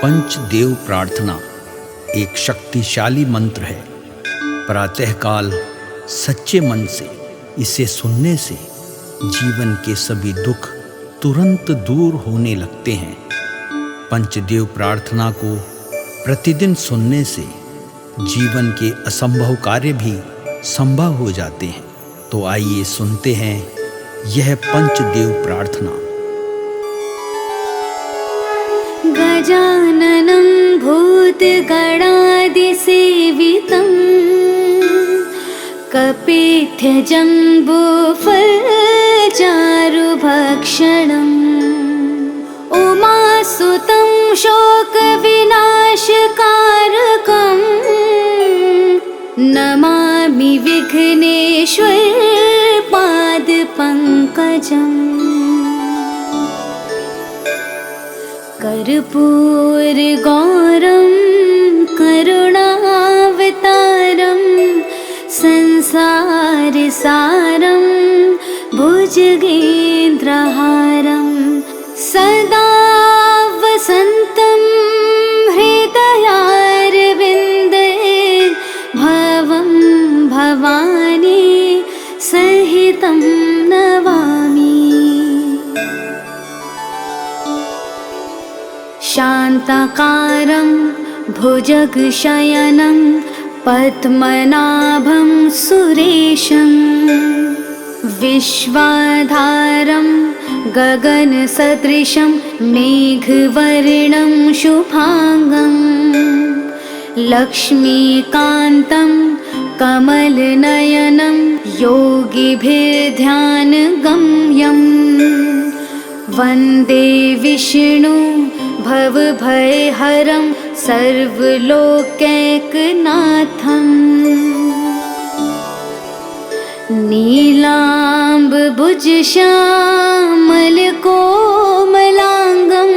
पंचदेव प्रार्थना एक शक्तिशाली मंत्र है। प्रातःकाल सच्चे मन से इसे सुनने से जीवन के सभी दुख तुरंत दूर होने लगते हैं। पंचदेव प्रार्थना को प्रतिदिन सुनने से जीवन के असंभव कार्य भी संभव हो जाते हैं। तो आइए सुनते हैं यह पंचदेव प्रार्थना। गजाननं भूतगणादिसेवितं कपित्थजम्बूफलचारुभक्षणम् उमासुतं शोकविनाशकारकम् नमामि विघ्नेश्वर पादपङ्कजम्। कर्पूरगौरं करुणावतारं संसारसारं भुजगेन्द्रहारं सदा वसन्तं हृदयारविन्दे भवं भवानी सहितं नमामि। शान्ताकारं भुजगशयनं पद्मनाभं सुरेशं विश्वाधारं गगनसदृशं मेघवर्णं शुभांगं लक्ष्मीकान्तं कमलनयनं योगिभिर्ध्यानगम्यं वन्दे विष्णु भवभयहरं सर्वलोकैकनाथम्। नीलाम्बुजश्यामलकोमलाङ्गं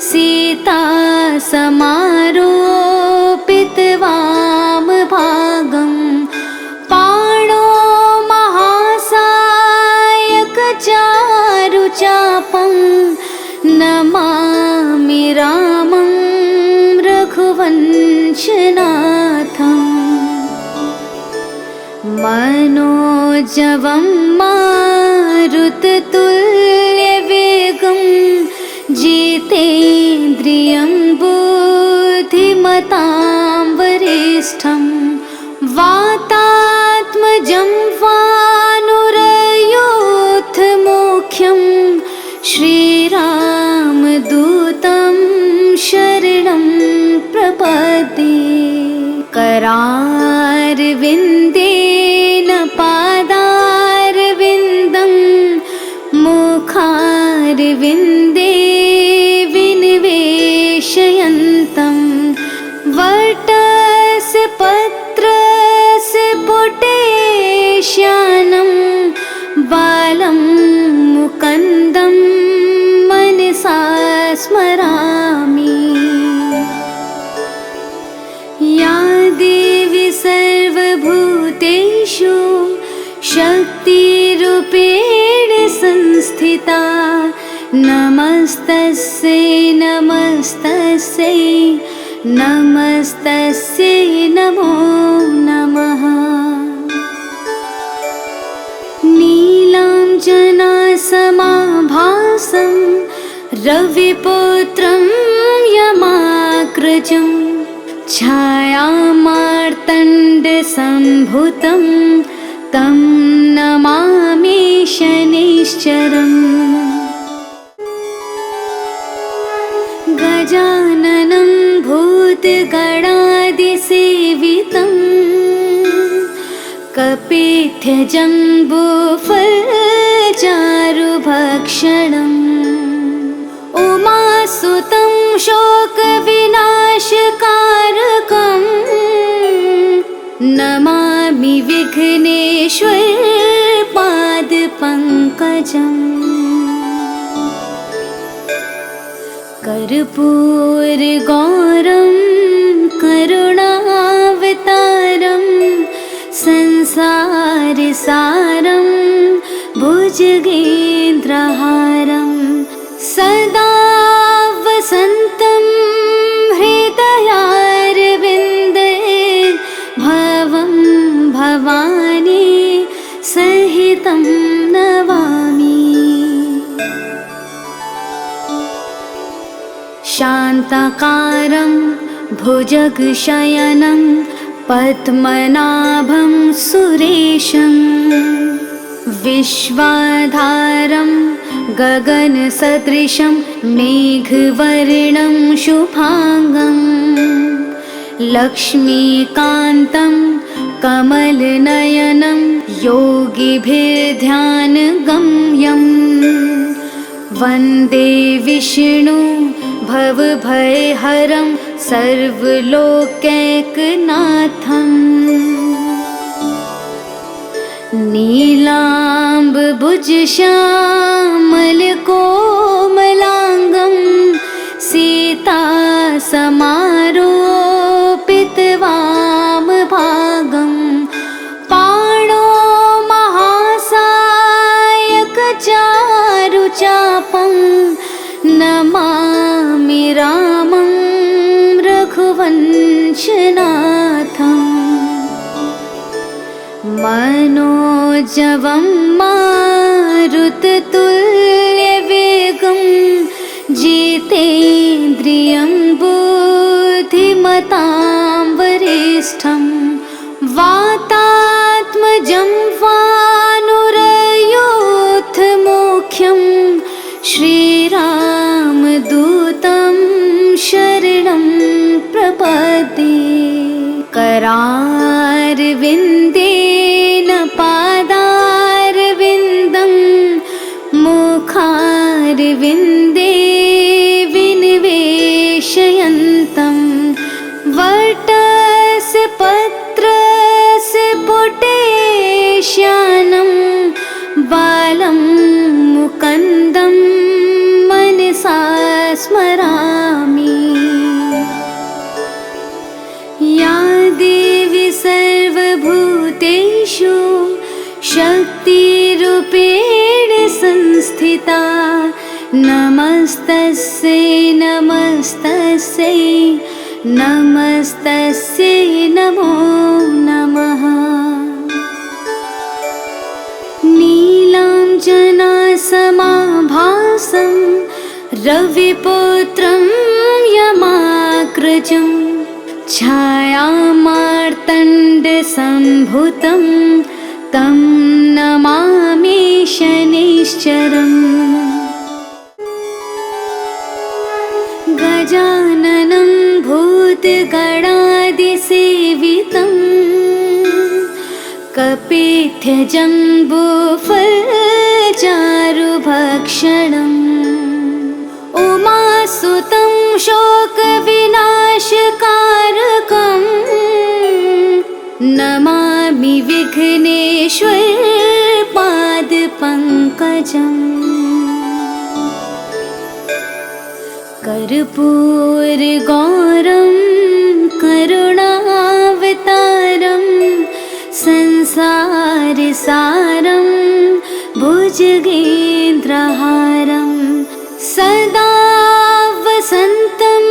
सीतासमारोपितवामभागं पाणो महासायकचारुचापं नमामि रामं रघुवंशनाथम्। मनोजवं मारुततुल्यवेगं जितेन्द्रियं बुद्धिमतां वरिष्ठं वातात्मजं वानुरयोधमुख्यं श्रीरामदूतं शरणं प्रपद्ये। करारविन्देन पादारविन्दं मुखारविन्दे विनिवेशयन्तं वटस्य पत्रस्य पुटेश्यानं बालं मुकुन्दं मनसा स्मरामि। या देवी सर्वभूतेषु शक्तिरूपेण संस्थिता नमस्तस्यै नमस्तस्यै नमस्तस्यै नमो नमः। नीलाञ्जनासमाभासं रविपुत्रं यमाग्रजं छायामार्तण्डसम्भुतं तं नमामि शनैश्चरम्। गजाननं भूतगणादिसेवितं कपित्थजम्बूफलचारुभक्षणम् उमासुतं शोकविनाशकारकम् नमामि विघ्नेश्वर पादपङ्कजम्। कर्पूरगौरं करुणावतारं संसारसारं भुजगेन्द्रहारं सदा वसन्तं शान्ताकारं भुजगशयनं पद्मनाभं सुरेशं विश्वाधारं गगनसदृशं मेघवर्णं शुभांगं लक्ष्मीकान्तं कमलनयनं योगिभिर्ध्यानगम्यं वन्दे विष्णु भवभयहरं सर्वलोकैकनाथं नीलाम्बुजश्यामलकोमलाङ्गं सीतासमारोपितवामभागं पाणो महासायकचारुचापं नमामि रामं रघुवंशनाथम् मनोजवं मारुततुल्यवेगं जितेन्द्रियं बुद्धिमतां वरिष्ठं वातात्मजं वानुरयोधमुख्यं श्रीरामदूतं शरणं प्रपद्ये करारविन्देन पादारविन्दं मुखारविन्दे विनिवेशयन्तं वटस्य पत्रस्य पुटेश्यानं बालं मुकुन्दं मनसा स्मरामि। या देवी सर्वभूतेषु शक्तिरूपेण संस्थिता नमस्तस्यै नमस्तस्यै नमस्तस्यै नमो नमः। नीलाञ्जनासमाभासं रविपुत्रं यमाग्रजं छायामार्तण्डसम्भुतं तं नमामि शनैश्चरम् गजाननं भूतगणादिसेवितं कपित्थजम्बूफलचारुभक्षणम् उमासुतं शोकविनाशकारकं नमामि विघ्नेश्वरपादपङ्कजम् कर्पूरगौरं करुणावतारं संसारसारं भुजगेन्द्रहारं सदा वसन्तं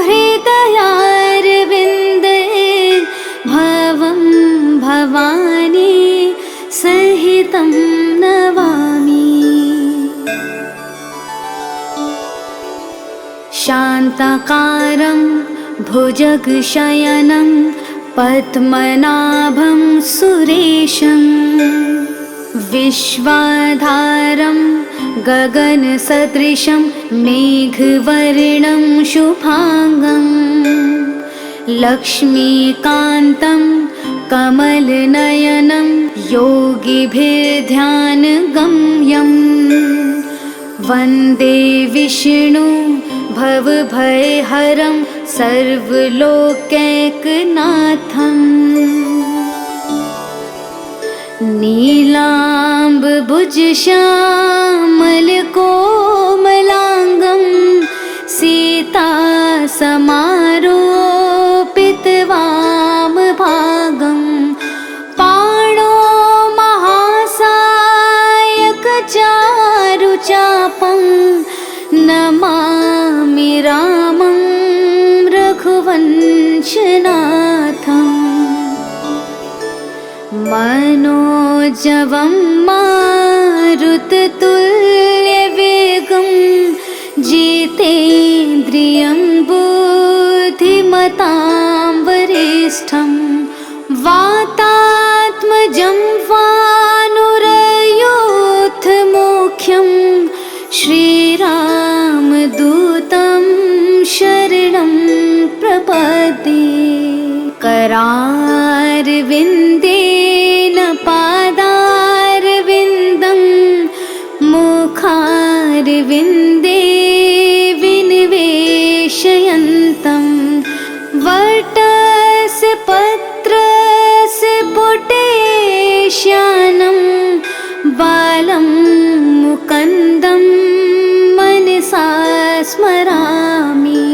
हृदयारविन्दे भवं भवानी सहितं नमामि। शान्ताकारं भुजगशयनं पद्मनाभं सुरेशं विश्वाधारं गगनसदृशं मेघवर्णं शुभांगं लक्ष्मीकान्तं कमलनयनं योगिभिर्ध्यानगम्यं वन्दे विष्णु भवभयहरं सर्वलोकैकनाथं नीलाम्बुजश्यामलकोमलाङ्गं सीतासमारोपितवामभागं पाणो महासायकचारुचापं नमामि रामं रघुवंशनाथम् मनोजवं मारुततुल्यवेगं जितेन्द्रियं मुख्यं श्रीरामदूतं शरणं प्रपद्ये। करारविन्देन पादारविन्दं मुखारविन्दे विनिवेशयन्तं वटस्य पत्रस्य पुटेश्यानं बालं मुकुन्दं मनसा स्मरामि।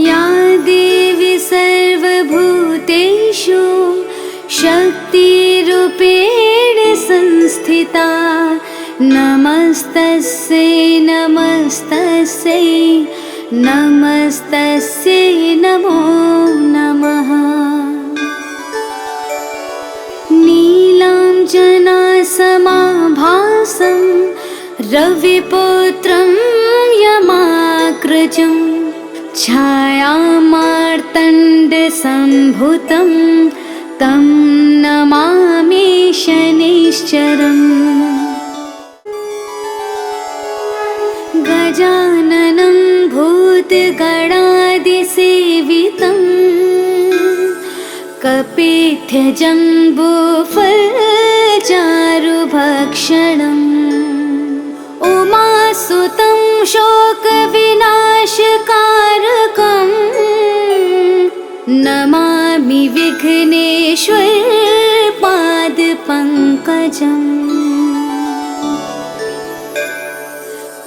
या देवी सर्वभूतेषु शक्तिरूपेण संस्थिता नमस्तस्यै नमस्तस्यै नमस्तस्यै नमो नमः। नीलाञ्जनासमाभासं रविपुत्रं यमाग्रजं छायामार्तण्डसम्भुतं तं नमामि शनैश्चरम्। गजाननं भूतगणादिसेवितं कपित्थजम्बूफलचारुभक्षणम् उमासुतं शोकविनाशकारकं नमामि विघ्नेश्वरपादपङ्कजम्।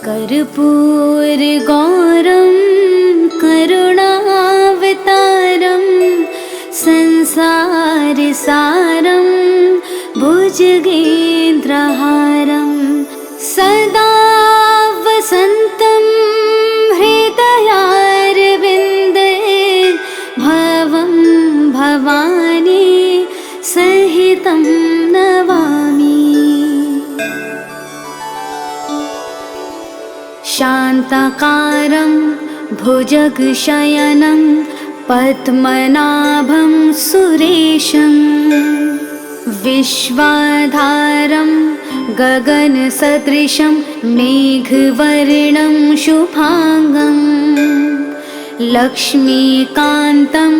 कर्पूरगौरं करुणावतारं संसारसारं भुजगेन्द्रहारं सदा वसन्तं हृदयारविन्दे भवं भवानी सहितं नमामि। शान्ताकारं भुजगशयनं पद्मनाभं सुरेशं विश्वाधारं गगनसदृशं मेघवर्णं शुभांगं लक्ष्मीकान्तं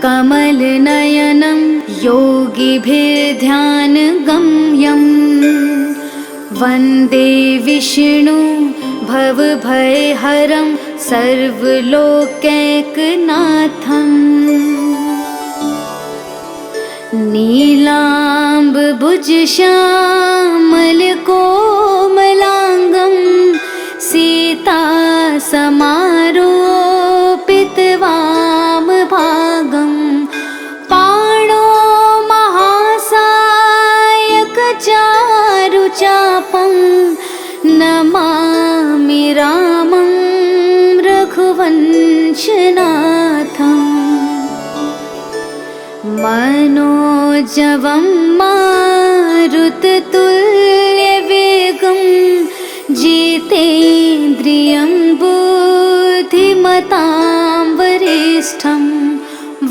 कमलनयनं योगिभिर्ध्यानगम्यं वन्दे विष्णु भवभयहरं सर्वलोकैकनाथम्। नीलाम्बुजश्यामलकोमलाङ्गं सीतासमारोपितवामभागं पाणो महासायकचारुचापं नमामि रामं रघुवंशनाथम्। मनोजवं मारुततुल्यवेगं जितेन्द्रियं बुद्धिमतां वरिष्ठं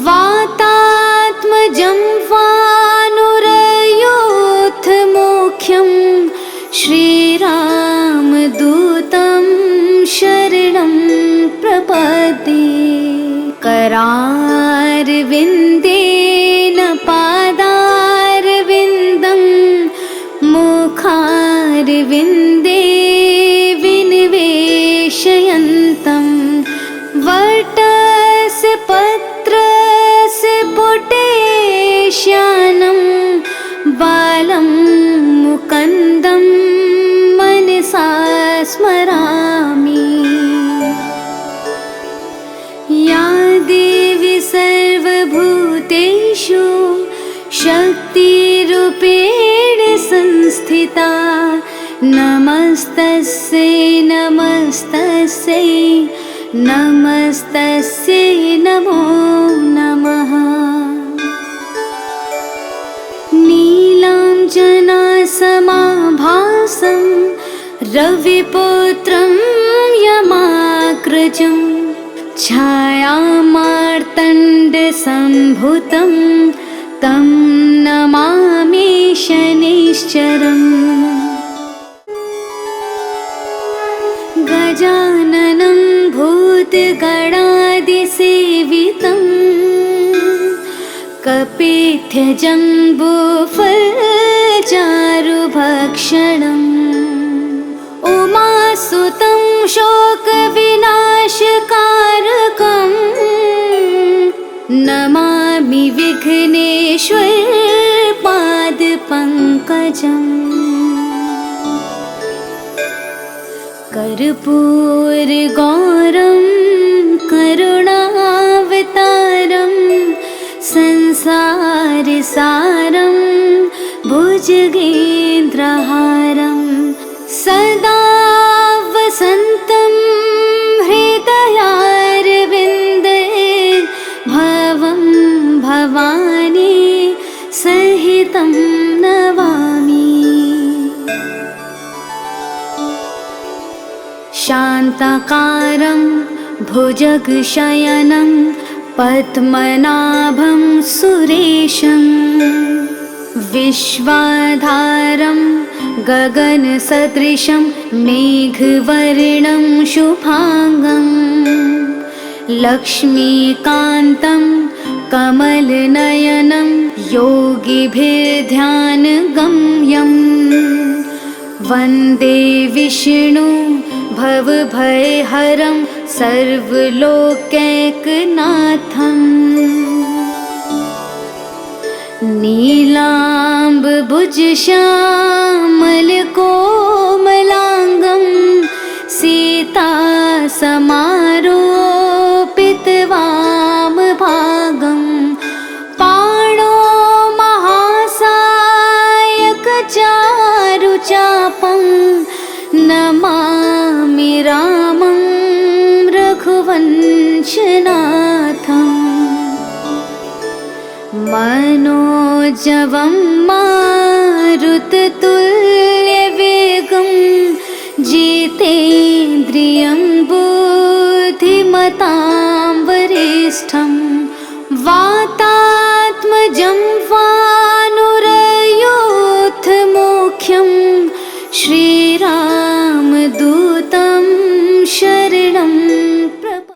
वातात्मजं वानुरयूथमुख्यं श्रीरामदूतं शरणं प्रपद्ये। करारविन्देन पादारविन्दं मुखारविन्दे विनिवेशयन्तं वटस्य पत्रस्य पुटेश्यानं बालं मुकुन्दं मनसा स्मरामि। या देवी सर्वभूतेषु शक्तिरूपेण संस्थिता नमस्तस्यै नमस्तस्यै नमस्तस्यै नमो नमः। नीलाञ्जनासमाभासं रविपुत्रं यमाग्रजं छायामार्तण्डसम्भुतं तं नमामि शनैश्चरम् गजाननं भूतगणादिसेवितम् कपित्थजम्बूफलचारुभक्षणम् उमासुतं शोकविनाशकारकम् नमामि विघ्नेश्वर पादपङ्कजम् कर्पूरगौरं करुणावतारं संसारसारं भुजगेन्द्रहारं सदा वसन्तं हृदयारविन्दे भवं भवानी सहितं नमामि। शान्ताकारं भुजगशयनं पद्मनाभं सुरेशं विश्वाधारं गगनसदृशं मेघवर्णं शुभांगं लक्ष्मीकान्तं कमलनयनं योगिभिर्ध्यानगम्यं वन्दे विष्णु भवभयहरं सर्वलोकैकनाथम् नीलाम्बुजश्यामलकोमलाङ्गं सीतासमारोपितवामभागं पाणो महासायकचारुचापं नमामि रामं रघुवंशनाथम् मनोजवं मारुततुल्यवेगं जितेन्द्रियं बुद्धिमतां वरिष्ठं वातात्मजं वानुरयोधमुख्यं श्रीराम